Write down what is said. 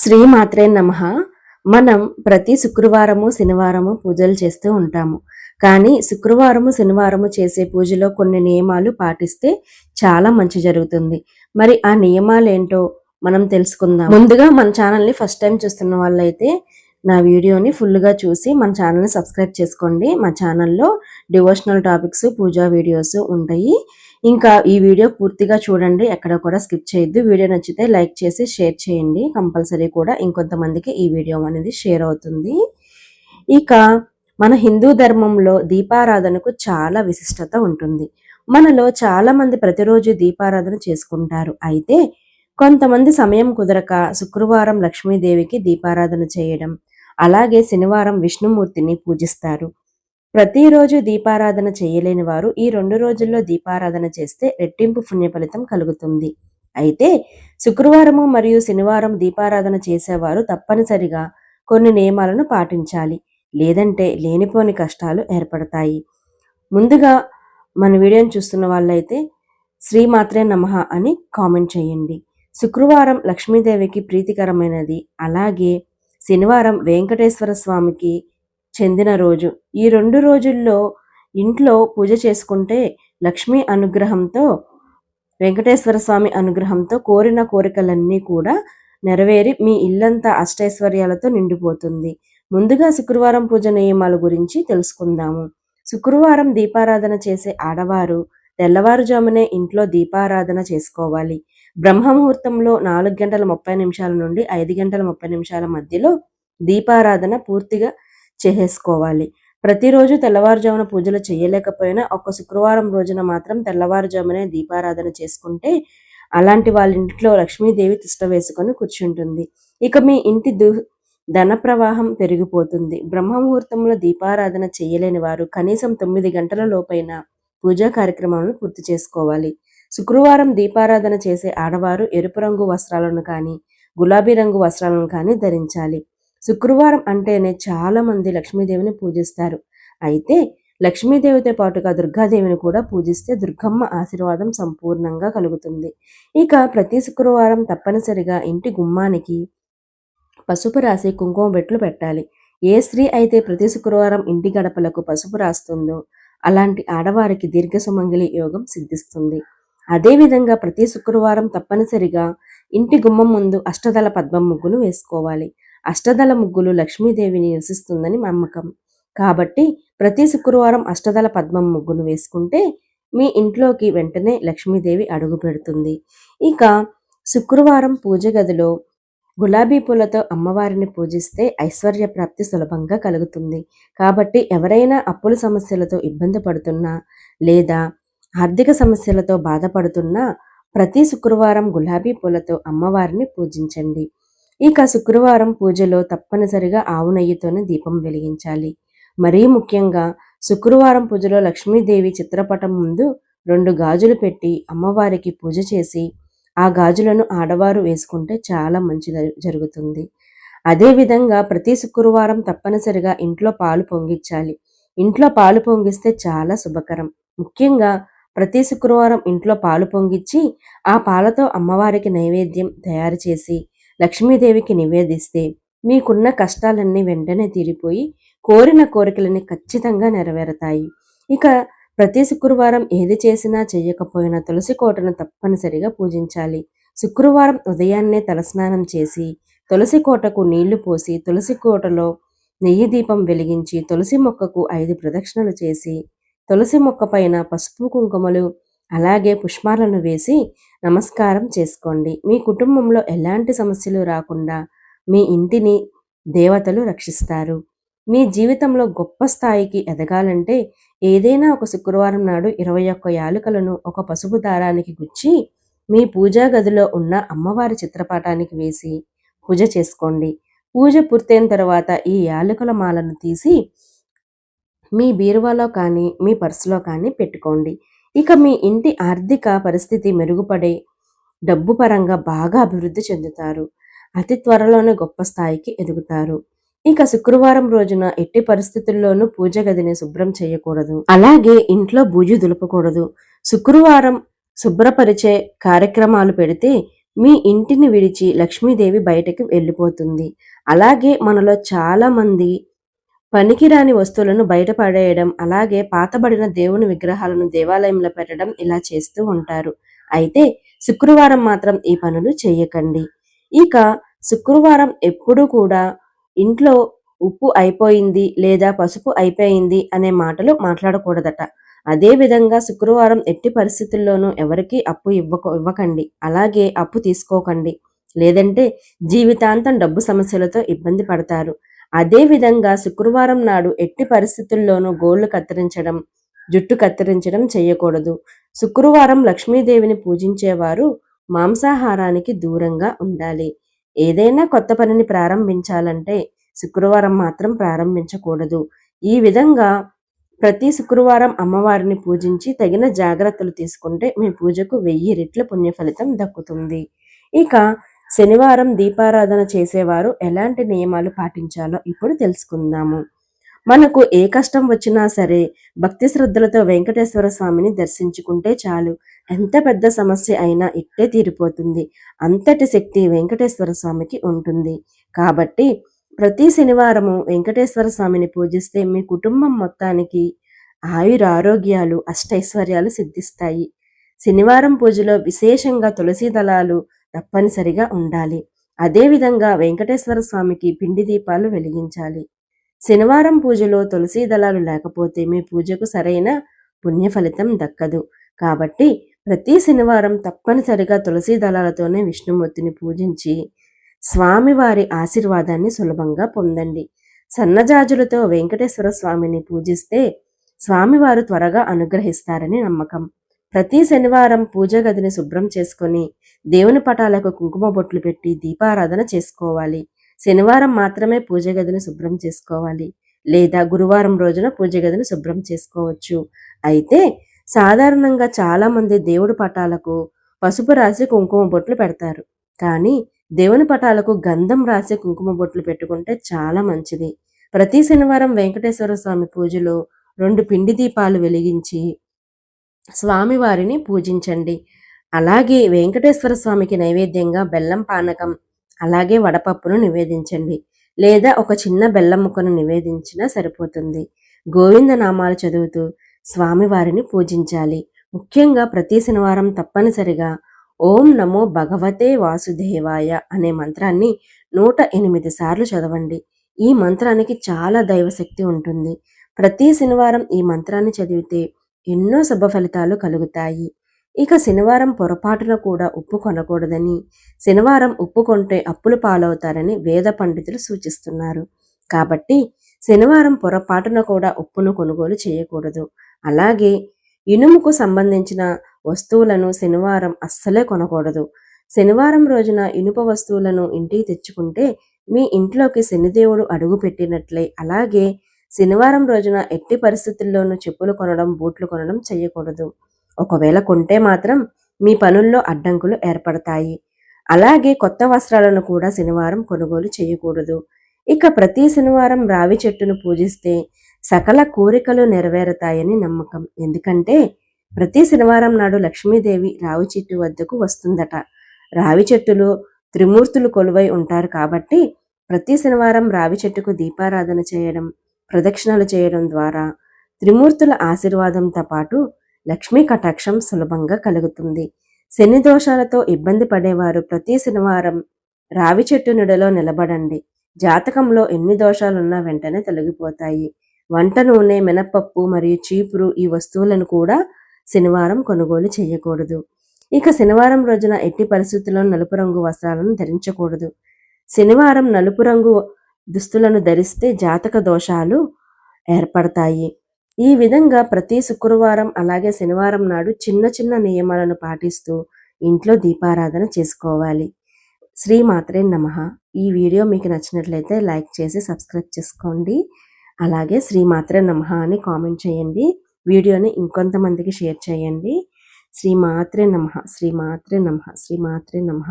శ్రీమాత్రే నమః. మనం ప్రతి శుక్రవారము, శనివారము పూజలు చేస్తూ ఉంటాము. కానీ శుక్రవారము, శనివారము చేసే పూజలో కొన్ని నియమాలు పాటిస్తే చాలా మంచి జరుగుతుంది. మరి ఆ నియమాలేంటో మనం తెలుసుకుందాం. ముందుగా మన ఛానల్ని ఫస్ట్ టైం చూస్తున్న వాళ్ళైతే నా వీడియోని ఫుల్గా చూసి మన ఛానల్ని సబ్స్క్రైబ్ చేసుకోండి. మా ఛానల్లో డివోషనల్ టాపిక్స్, పూజా వీడియోస్ ఉంటాయి. ఇంకా ఈ వీడియో పూర్తిగా చూడండి, ఎక్కడ కూడా స్కిప్ చేయొద్దు. వీడియో నచ్చితే లైక్ చేసి షేర్ చేయండి. కంపల్సరీ కూడా ఇంకొంతమందికి ఈ వీడియో అనేది షేర్ అవుతుంది. ఇక మన హిందూ ధర్మంలో దీపారాధనకు చాలా విశిష్టత ఉంటుంది. మనలో చాలా మంది ప్రతిరోజు దీపారాధన చేసుకుంటారు. అయితే కొంతమంది సమయం కుదరక శుక్రవారం లక్ష్మీదేవికి దీపారాధన చేయడం, అలాగే శనివారం విష్ణుమూర్తిని పూజిస్తారు. ప్రతిరోజు దీపారాధన చేయలేని వారు ఈ 2 రోజుల్లో దీపారాధన చేస్తే రెట్టింపు పుణ్య ఫలితం కలుగుతుంది. అయితే శుక్రవారము మరియు శనివారం దీపారాధన చేసేవారు తప్పనిసరిగా కొన్ని నియమాలను పాటించాలి. లేదంటే లేనిపోని కష్టాలు ఏర్పడతాయి. ముందుగా మన వీడియోని చూస్తున్న వాళ్ళైతే శ్రీమాత్రే నమః అని కామెంట్ చేయండి. శుక్రవారం లక్ష్మీదేవికి ప్రీతికరమైనది. అలాగే శనివారం వెంకటేశ్వర స్వామికి చెందిన రోజు. ఈ 2 రోజుల్లో ఇంట్లో పూజ చేసుకుంటే లక్ష్మీ అనుగ్రహంతో, వెంకటేశ్వర స్వామి అనుగ్రహంతో కోరిన కోరికలన్నీ కూడా నెరవేరి మీ ఇల్లంతా అష్టైశ్వర్యాలతో నిండిపోతుంది. ముందుగా శుక్రవారం పూజ నియమాల గురించి తెలుసుకుందాము. శుక్రవారం దీపారాధన చేసే ఆడవారు తెల్లవారుజామునే ఇంట్లో దీపారాధన చేసుకోవాలి. బ్రహ్మముహూర్తంలో 4 గంటల 30 నిమిషాల నుండి 5 గంటల 30 నిమిషాల మధ్యలో దీపారాధన పూర్తిగా చేసేసుకోవాలి. ప్రతిరోజు తెల్లవారుజామున పూజలు చేయలేకపోయినా ఒక్క శుక్రవారం రోజున మాత్రం తెల్లవారుజామునే దీపారాధన చేసుకుంటే అలాంటి వాళ్ళ ఇంట్లో లక్ష్మీదేవి తిష్ట వేసుకొని కూర్చుంటుంది. ఇక మీ ఇంటి ధన ప్రవాహం పెరిగిపోతుంది. బ్రహ్మముహూర్తంలో దీపారాధన చేయలేని వారు కనీసం 9 గంటల లోపైన పూజా కార్యక్రమాలను పూర్తి చేసుకోవాలి. శుక్రవారం దీపారాధన చేసే ఆడవారు ఎరుపు రంగు వస్త్రాలను కానీ, గులాబీ రంగు వస్త్రాలను కానీ ధరించాలి. శుక్రవారం అంటేనే చాలా మంది లక్ష్మీదేవిని పూజిస్తారు. అయితే లక్ష్మీదేవితో పాటుగా దుర్గాదేవిని కూడా పూజిస్తే దుర్గమ్మ ఆశీర్వాదం సంపూర్ణంగా కలుగుతుంది. ఇక ప్రతి శుక్రవారం తప్పనిసరిగా ఇంటి గుమ్మానికి పసుపు రాసి కుంకుమ బెట్లు పెట్టాలి. ఏ స్త్రీ అయితే ప్రతి శుక్రవారం ఇంటి గడపలకు పసుపు రాస్తుందో అలాంటి ఆడవారికి దీర్ఘ సుమంగళి యోగం సిద్ధిస్తుంది. అదేవిధంగా ప్రతి శుక్రవారం తప్పనిసరిగా ఇంటి గుమ్మం ముందు అష్టదళ పద్మం ముగ్గును వేసుకోవాలి. అష్టదళ ముగ్గులు లక్ష్మీదేవిని నివసిస్తుందని నమ్మకం. కాబట్టి ప్రతి శుక్రవారం అష్టదళ పద్మం ముగ్గును వేసుకుంటే మీ ఇంట్లోకి వెంటనే లక్ష్మీదేవి అడుగు పెడుతుంది. ఇక శుక్రవారం పూజ గదిలో గులాబీ పూలతో అమ్మవారిని పూజిస్తే ఐశ్వర్య ప్రాప్తి సులభంగా కలుగుతుంది. కాబట్టి ఎవరైనా అప్పుల సమస్యలతో ఇబ్బంది పడుతున్నా లేదా ఆర్థిక సమస్యలతో బాధపడుతున్నా ప్రతి శుక్రవారం గులాబీ పూలతో అమ్మవారిని పూజించండి. ఇక శుక్రవారం పూజలో తప్పనిసరిగా ఆవు నెయ్యితోనే దీపం వెలిగించాలి. మరీ ముఖ్యంగా శుక్రవారం పూజలో లక్ష్మీదేవి చిత్రపటం ముందు 2 గాజులు పెట్టి అమ్మవారికి పూజ చేసి ఆ గాజులను ఆడవారు వేసుకుంటే చాలా మంచి జరుగుతుంది. అదేవిధంగా ప్రతి శుక్రవారం తప్పనిసరిగా ఇంట్లో పాలు పొంగించాలి. ఇంట్లో పాలు పొంగిస్తే చాలా శుభకరం. ముఖ్యంగా ప్రతి శుక్రవారం ఇంట్లో పాలు పొంగిచ్చి ఆ పాలతో అమ్మవారికి నైవేద్యం తయారు చేసి లక్ష్మీదేవికి నివేదిస్తే మీకున్న కష్టాలన్నీ వెంటనే తీరిపోయి కోరిన కోరికలని ఖచ్చితంగా నెరవేరుతాయి. ఇక ప్రతి శుక్రవారం ఏది చేసినా చేయకపోయినా తులసి కోటను తప్పనిసరిగా పూజించాలి. శుక్రవారం ఉదయాన్నే తలస్నానం చేసి తులసి కోటకు నీళ్లు పోసి తులసి కోటలో నెయ్యి దీపం వెలిగించి తులసి మొక్కకు 5 ప్రదక్షిణలు చేసి తులసి మొక్క పైన పసుపు కుంకుమలు అలాగే పుష్పాలను వేసి నమస్కారం చేసుకోండి. మీ కుటుంబంలో ఎలాంటి సమస్యలు రాకుండా మీ ఇంటిని దేవతలు రక్షిస్తారు. మీ జీవితంలో గొప్ప స్థాయికి ఎదగాలంటే ఏదైనా ఒక శుక్రవారం నాడు 21 యాలుకలను ఒక పసుపు దారానికి గుచ్చి మీ పూజా గదిలో ఉన్న అమ్మవారి చిత్రపటానికి వేసి పూజ చేసుకోండి. పూజ పూర్తయిన తర్వాత ఈ యాలకుల మాలను తీసి మీ బీరువాలో కానీ మీ పర్సులో కానీ పెట్టుకోండి. ఇక మీ ఇంటి ఆర్థిక పరిస్థితి మెరుగుపడే డబ్బు పరంగా బాగా అభివృద్ధి చెందుతారు. అతి త్వరలోనే గొప్ప స్థాయికి ఎదుగుతారు. ఇక శుక్రవారం రోజున ఎట్టి పరిస్థితుల్లోనూ పూజ గదిని శుభ్రం చేయకూడదు. అలాగే ఇంట్లో బూజు దులపకూడదు. శుక్రవారం శుభ్రపరిచే కార్యక్రమాలు పెడితే మీ ఇంటిని విడిచి లక్ష్మీదేవి బయటకి వెళ్ళిపోతుంది. అలాగే మనలో చాలామంది పనికిరాని వస్తువులను బయట పడేయడం, అలాగే పాతబడిన దేవుని విగ్రహాలను దేవాలయంలో పెట్టడం ఇలా చేస్తూ ఉంటారు. అయితే శుక్రవారం మాత్రం ఈ పనులు చేయకండి. ఇక శుక్రవారం ఎప్పుడూ కూడా ఇంట్లో ఉప్పు అయిపోయింది లేదా పసుపు అయిపోయింది అనే మాటలు మాట్లాడకూడదట. అదే విధంగా శుక్రవారం ఎట్టి పరిస్థితుల్లోనూ ఎవరికీ అప్పు ఇవ్వకండి. అలాగే అప్పు తీసుకోకండి. లేదంటే జీవితాంతం డబ్బు సమస్యలతో ఇబ్బంది పడతారు. అదే విధంగా శుక్రవారం నాడు ఎట్టి పరిస్థితుల్లోనూ గోళ్లు కత్తిరించడం, జుట్టు కత్తిరించడం చేయకూడదు. శుక్రవారం లక్ష్మీదేవిని పూజించేవారు మాంసాహారానికి దూరంగా ఉండాలి. ఏదైనా కొత్త పనిని ప్రారంభించాలంటే శుక్రవారం మాత్రం ప్రారంభించకూడదు. ఈ విధంగా ప్రతి శుక్రవారం అమ్మవారిని పూజించి తగిన జాగ్రత్తలు తీసుకుంటే మీ పూజకు 1000 రెట్ల పుణ్య ఫలితం దక్కుతుంది. ఇక శనివారం దీపారాధన చేసేవారు ఎలాంటి నియమాలు పాటించాలో ఇప్పుడు తెలుసుకుందాము. మనకు ఏ కష్టం వచ్చినా సరే భక్తి శ్రద్ధలతో వెంకటేశ్వర స్వామిని దర్శించుకుంటే చాలు. ఎంత పెద్ద సమస్య అయినా ఇట్టే తీరిపోతుంది. అంతటి శక్తి వెంకటేశ్వర స్వామికి ఉంటుంది. కాబట్టి ప్రతి శనివారము వెంకటేశ్వర స్వామిని పూజిస్తే మీ కుటుంబం మొత్తానికి ఆయురారోగ్యాలు, అష్టైశ్వర్యాలు సిద్ధిస్తాయి. శనివారం పూజలో విశేషంగా తులసి దళాలు తప్పనిసరిగా ఉండాలి. అదేవిధంగా వెంకటేశ్వర స్వామికి పిండి దీపాలు వెలిగించాలి. శనివారం పూజలో తులసి దళాలు లేకపోతే మీ పూజకు సరైన పుణ్య ఫలితం దక్కదు. కాబట్టి ప్రతి శనివారం తప్పనిసరిగా తులసి దళాలతోనే విష్ణుమూర్తిని పూజించి స్వామివారి ఆశీర్వాదాన్ని సులభంగా పొందండి. సన్నజాజులతో వెంకటేశ్వర స్వామిని పూజిస్తే స్వామివారు త్వరగా అనుగ్రహిస్తారని నమ్మకం. ప్రతి శనివారం పూజ గదిని శుభ్రం చేసుకొని దేవుని పటాలకు కుంకుమ బొట్లు పెట్టి దీపారాధన చేసుకోవాలి. శనివారం మాత్రమే పూజ గదిని శుభ్రం చేసుకోవాలి, లేదా గురువారం రోజున పూజ గదిని శుభ్రం చేసుకోవచ్చు. అయితే సాధారణంగా చాలామంది దేవుడి పటాలకు పసుపు రాసి కుంకుమ బొట్లు పెడతారు. కానీ దేవుని పటాలకు గంధం రాసి కుంకుమ బొట్లు పెట్టుకుంటే చాలా మంచిది. ప్రతి శనివారం వెంకటేశ్వర స్వామి పూజలో 2 పిండి దీపాలు వెలిగించి స్వామివారిని పూజించండి. అలాగే వెంకటేశ్వర స్వామికి నైవేద్యంగా బెల్లం పానకం, అలాగే వడపప్పును నివేదించండి. లేదా ఒక చిన్న బెల్లం ముక్కను నివేదించినా సరిపోతుంది. గోవింద నామాలు చదువుతూ స్వామివారిని పూజించాలి. ముఖ్యంగా ప్రతి శనివారం తప్పనిసరిగా ఓం నమో భగవతే వాసుదేవాయ అనే మంత్రాన్ని 108 సార్లు చదవండి. ఈ మంత్రానికి చాలా దైవశక్తి ఉంటుంది. ప్రతి శనివారం ఈ మంత్రాన్ని చదివితే ఎన్నో శుభ ఫలితాలు కలుగుతాయి. ఇక శనివారం పొరపాటున కూడా ఉప్పు కొనకూడదని, శనివారం ఉప్పు కొంటే అప్పులు పాలవుతారని వేద పండితులు సూచిస్తున్నారు. కాబట్టి శనివారం పొరపాటున కూడా ఉప్పును కొనుగోలు చేయకూడదు. అలాగే ఇనుముకు సంబంధించిన వస్తువులను శనివారం అస్సలే కొనకూడదు. శనివారం రోజున ఇనుప వస్తువులను ఇంటికి తెచ్చుకుంటే మీ ఇంట్లోకి శనిదేవుడు అడుగు పెట్టినట్లే. అలాగే శనివారం రోజున ఎట్టి పరిస్థితుల్లోనూ చెప్పులు కొనడం, బూట్లు కొనడం చేయకూడదు. ఒకవేళ కొంటే మాత్రం మీ పనుల్లో అడ్డంకులు ఏర్పడతాయి. అలాగే కొత్త వస్త్రాలను కూడా శనివారం కొనుగోలు చేయకూడదు. ఇక ప్రతి శనివారం రావి చెట్టును పూజిస్తే సకల కోరికలు నెరవేరుతాయని నమ్మకం. ఎందుకంటే ప్రతి శనివారం నాడు లక్ష్మీదేవి రావి చెట్టు వద్దకు వస్తుందట. రావి చెట్టులో త్రిమూర్తులు కొలువై ఉంటారు కాబట్టి ప్రతి శనివారం రావి చెట్టుకు దీపారాధన చేయడం, ప్రదక్షిణలు చేయడం ద్వారా త్రిమూర్తుల ఆశీర్వాదంతో పాటు లక్ష్మీ కటాక్షం సులభంగా కలుగుతుంది. శని దోషాలతో ఇబ్బంది పడేవారు ప్రతి శనివారం రావి చెట్టు నీడలో నిలబడండి. జాతకంలో ఎన్ని దోషాలున్నా వెంటనే తొలగిపోతాయి. వంట నూనె, మినపప్పు మరియు చీపురు ఈ వస్తువులను కూడా శనివారం కొనుగోలు చేయకూడదు. ఇక శనివారం రోజున ఎట్టి పరిస్థితుల్లో నలుపు రంగు వస్త్రాలను ధరించకూడదు. శనివారం నలుపు రంగు దుస్తులను ధరిస్తే జాతక దోషాలు ఏర్పడతాయి. ఈ విధంగా ప్రతి శుక్రవారం అలాగే శనివారం నాడు చిన్న చిన్న నియమాలను పాటిస్తూ ఇంట్లో దీపారాధన చేసుకోవాలి. శ్రీమాత్రే నమః. ఈ వీడియో మీకు నచ్చినట్లయితే లైక్ చేసి సబ్స్క్రైబ్ చేసుకోండి. అలాగే శ్రీమాత్రే నమః అని కామెంట్ చేయండి. వీడియోని ఇంకొంతమందికి షేర్ చేయండి. శ్రీమాత్రే నమః, శ్రీమాత్రే నమః, శ్రీమాత్రే నమః.